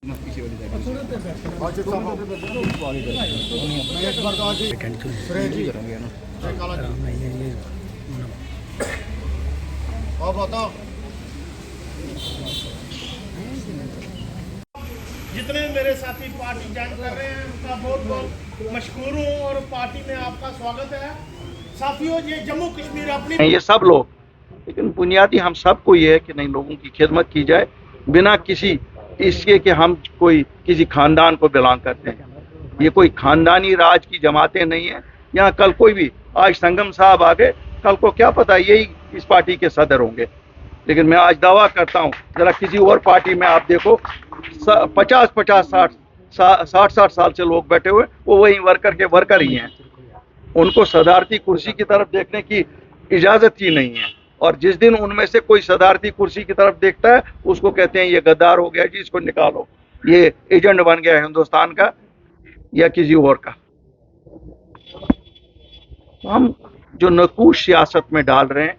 जितने मेरे साथी पार्टी ज्वाइन कर रहे हैं उनका बहुत बहुत मशकूर हूँ और पार्टी में आपका स्वागत है। साथियों, ये जम्मू कश्मीर अपनी ये सब लोग, लेकिन बुनियादी हम सबको ये है कि नहीं, लोगों की खिदमत की जाए बिना किसी इसके कि हम कोई किसी खानदान को बिलोंग करते हैं। ये कोई खानदानी राज की जमातें नहीं है। यहाँ कल कोई भी, आज संगम साहब आ गए, कल को क्या पता यही इस पार्टी के सदर होंगे। लेकिन मैं आज दावा करता हूँ, जरा किसी और पार्टी में आप देखो 50-60 साल से लोग बैठे हुए, वो वही वर्कर के वर्कर ही हैं। उनको सदारती कुर्सी की तरफ देखने की इजाजत ही नहीं है। और जिस दिन उनमें से कोई सदारती कुर्सी की तरफ देखता है, उसको कहते हैं ये गद्दार हो गया जी, इसको निकालो, ये एजेंट बन गया हिंदुस्तान का या किसी और का। हम जो नकूश सियासत में डाल रहे हैं,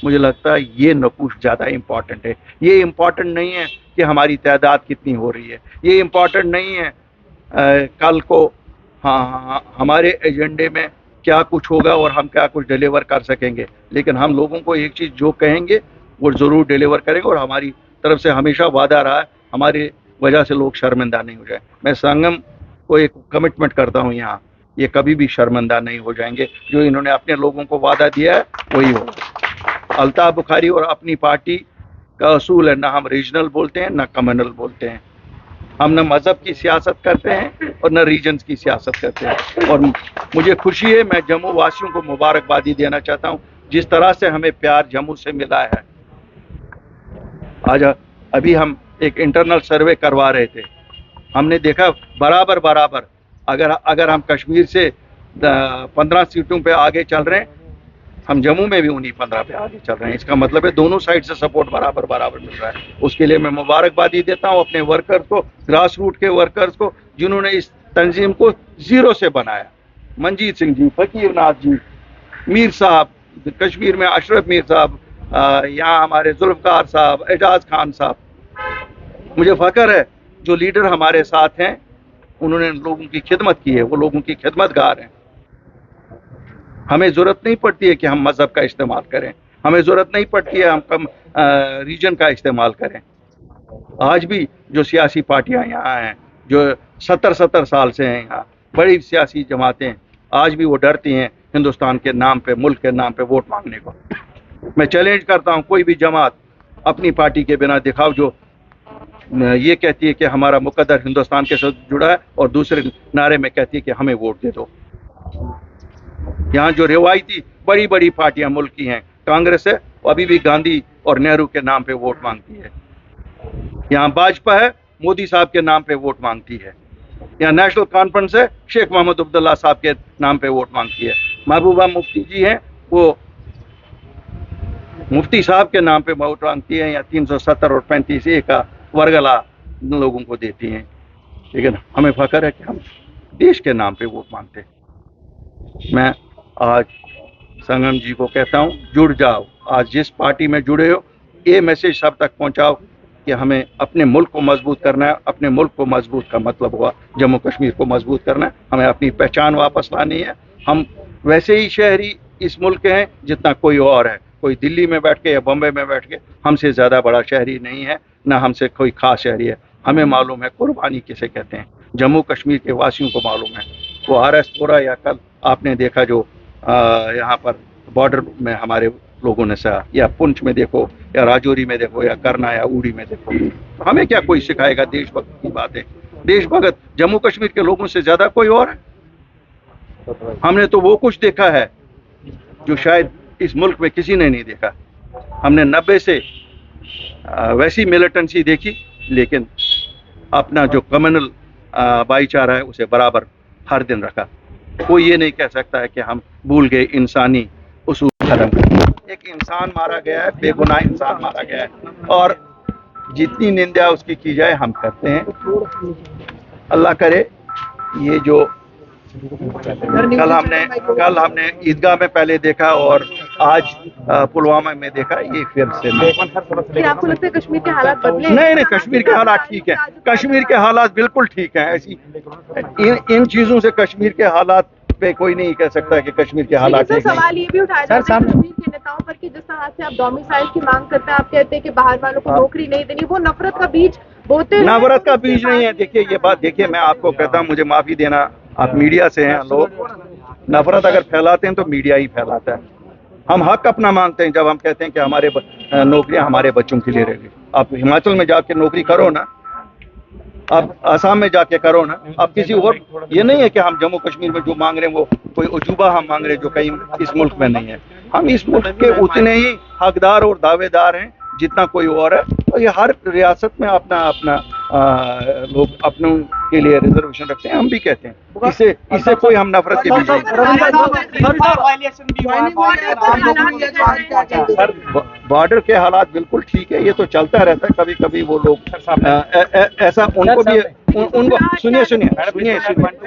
मुझे लगता है ये नकूश ज़्यादा इम्पॉर्टेंट है। ये इम्पॉर्टेंट नहीं है कि हमारी तादाद कितनी हो रही है। ये इम्पॉर्टेंट नहीं है कल को हाँ हमारे एजेंडे में क्या कुछ होगा और हम क्या कुछ डिलीवर कर सकेंगे। लेकिन हम लोगों को एक चीज़ जो कहेंगे वो ज़रूर डिलीवर करेंगे। और हमारी तरफ से हमेशा वादा रहा है, हमारी वजह से लोग शर्मिंदा नहीं हो जाए। मैं संगम को एक कमिटमेंट करता हूँ यहाँ, ये कभी भी शर्मिंदा नहीं हो जाएंगे। जो इन्होंने अपने लोगों को वादा दिया है वही होगा। अल्ताफ बुखारी और अपनी पार्टी का असूल है, ना हम रीजनल बोलते हैं ना कम्युनल बोलते हैं। हम न मज़हब की सियासत करते हैं और न रीजन्स की सियासत करते हैं। और मुझे खुशी है, मैं जम्मू वासियों को मुबारकबादी देना चाहता हूँ जिस तरह से हमें प्यार जम्मू से मिला है। आज अभी हम एक इंटरनल सर्वे करवा रहे थे, हमने देखा बराबर अगर हम कश्मीर से 15 सीटों पे आगे चल रहे हैं, हम जम्मू में भी उन्हीं 15 पे आगे चल रहे हैं। इसका मतलब है दोनों साइड से सपोर्ट बराबर मिल रहा है। उसके लिए मैं मुबारकबादी देता हूँ अपने वर्कर्स को, ग्रास रूट के वर्कर्स को, जिन्होंने इस तंजीम को जीरो से बनाया। मंजीत सिंह जी, फकीर नाथ जी, मीर साहब, कश्मीर में अशरफ मीर साहब, यहाँ हमारे जुल्फकार साहब, एजाज खान साहब। मुझे फ़ख्र है जो लीडर हमारे साथ हैं, उन्होंने लोगों की खिदमत की है, वो लोगों की खिदमतगार हैं। हमें ज़रूरत नहीं पड़ती है कि हम मज़हब का इस्तेमाल करें, हमें ज़रूरत नहीं पड़ती है हम कम रीजन का इस्तेमाल करें। आज भी जो सियासी पार्टियां यहाँ हैं, जो 70 साल से हैं यहाँ, बड़ी सियासी जमातें, आज भी वो डरती हैं हिंदुस्तान के नाम पे, मुल्क के नाम पे वोट मांगने को। मैं चैलेंज करता हूँ, कोई भी जमात अपनी पार्टी के बिना दिखाओ जो ये कहती है कि हमारा मुकद्दर हिंदुस्तान के साथ जुड़ा है और दूसरे नारे में कहती है कि हमें वोट दे दो। यहाँ जो रिवायती बड़ी पार्टियां मुल्क की हैं, कांग्रेस है, वो अभी भी गांधी और नेहरू के नाम पे वोट मांगती है। यहाँ भाजपा है, मोदी साहब के नाम पे वोट मांगती है। यहाँ नेशनल कॉन्फ्रेंस है, शेख मोहम्मद अब्दुल्ला साहब के नाम पे वोट मांगती है। महबूबा मुफ्ती जी हैं, वो मुफ्ती साहब के नाम पे वोट मांगती है। या 370 और 35A का वर्गला लोगों को देती हैं। लेकिन हमें फख्र है कि हम देश के नाम पे वोट मांगते हैं। मैं आज संगम जी को कहता हूँ, जुड़ जाओ। आज जिस पार्टी में जुड़े हो, ये मैसेज सब तक पहुँचाओ कि हमें अपने मुल्क को मजबूत करना है। अपने मुल्क को मजबूत का मतलब हुआ जम्मू कश्मीर को मजबूत करना है। हमें अपनी पहचान वापस लानी है। हम वैसे ही शहरी इस मुल्क के हैं जितना कोई और है। कोई दिल्ली में बैठ के या बम्बई में बैठ के हमसे ज़्यादा बड़ा शहरी नहीं है, ना हमसे कोई खास शहरी है। हमें मालूम है कुर्बानी किसे कहते हैं। जम्मू कश्मीर के वासियों को मालूम है। वो RS-4 या कल आपने देखा जो यहाँ पर बॉर्डर में हमारे लोगों ने सहा, या पुंछ में देखो, या राजौरी में देखो, या करना या उड़ी में देखो। तो हमें क्या कोई सिखाएगा देशभक्त की बातें। देशभक्त जम्मू कश्मीर के लोगों से ज़्यादा कोई और है। हमने तो वो कुछ देखा है जो शायद इस मुल्क में किसी ने नहीं देखा। हमने 90 से वैसी मिलिटेंसी देखी, लेकिन अपना जो कम्युनल भाईचारा है उसे बराबर हर दिन रखा। कोई ये नहीं कह सकता है कि हम भूल गए इंसानी उसूल खत्म। एक इंसान मारा गया है, बेगुनाह इंसान मारा गया है, और जितनी निंदा उसकी की जाए हम करते हैं। अल्लाह करे ये जो कल हमने ईदगाह में पहले देखा और आज पुलवामा में देखा, ये फिर से नहीं। फिर आपको लगता है कश्मीर के हालात बदले? नहीं, कश्मीर के हालात ठीक हैं, कश्मीर के हालात बिल्कुल ठीक हैं। ऐसी इन चीजों से कश्मीर के हालात पे कोई नहीं कह सकता कि कश्मीर के हालात लेकिन ठीक सर नहीं। सवाल ये भी उठाया जाता है कश्मीर के नेताओं पर कि जिस तरह से आप डोमिसाइल की मांग करते हैं, आप कहते हैं कि बाहर वालों को नौकरी नहीं देनी, वो नफरत का बीज बोते हैं। नफरत का बीज नहीं है। देखिए ये बात, देखिए मैं आपको कहता हूँ, मुझे माफी देना, आप मीडिया से हैं लोग, नफरत अगर फैलाते हैं तो मीडिया ही फैलाता है। हम हक अपना मांगते हैं जब हम कहते हैं कि हमारे नौकरियां हमारे बच्चों के लिए रहेगी। आप हिमाचल में जाके नौकरी करो ना, आप आसाम में जाके करो ना, आप किसी और, ये नहीं है कि हम जम्मू कश्मीर में जो मांग रहे हैं वो कोई अजूबा हम मांग रहे हैं जो कहीं इस मुल्क में नहीं है। हम इस मुल्क के उतने ही हकदार और दावेदार हैं जितना कोई और है। और ये हर रियासत में अपना अपना लोग अपनों के लिए रिजर्वेशन रखते हैं, हम भी कहते हैं। इससे कोई हम नफरत के बीच सर, बॉर्डर के हालात बिल्कुल ठीक है, ये तो चलता रहता है। कभी कभी वो लोग ऐसा उनको भी उनको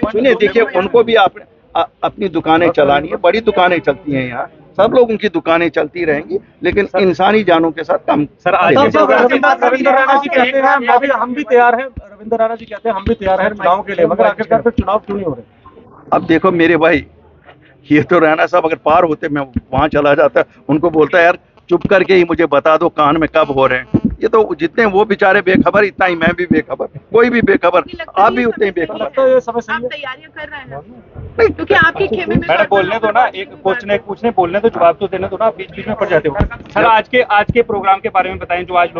सुनिए देखिए, उनको भी अपनी दुकानें चलानी है, बड़ी दुकानें चलती हैं यहाँ, सब लोगों की दुकानें चलती रहेंगी, लेकिन इंसानी जानों के साथ कम। सर आज रविंद्र राणा जी कहते हैं हम भी तैयार हैं, रविंद्र राणा जी कहते हैं हम भी तैयार हैं चुनाव के लिए, मगर आखिरकार फिर चुनाव क्यों नहीं हो रहे? अब देखो मेरे भाई, ये तो राणा साहब अगर पार होते, मैं वहां चला जाता, उनको बोलता यार चुप करके ही मुझे बता दो कान में कब हो रहे हैं। ये तो जितने वो बेचारे बेखबर, इतना ही मैं भी बेखबर, कोई भी बेखबर, आप भी उतने ही बेखबर। तो ये समय सही आप है। तैयारियां कर रहे हैं क्योंकि आपके खेमे में मैडम बोलने दो ना, एक क्वेश्चन एक पूछने, बोलने तो जवाब तो देने दो ना, बीच बीच में पड़ जाते हो। सर आज के प्रोग्राम के बारे में बताएं जो आज लोग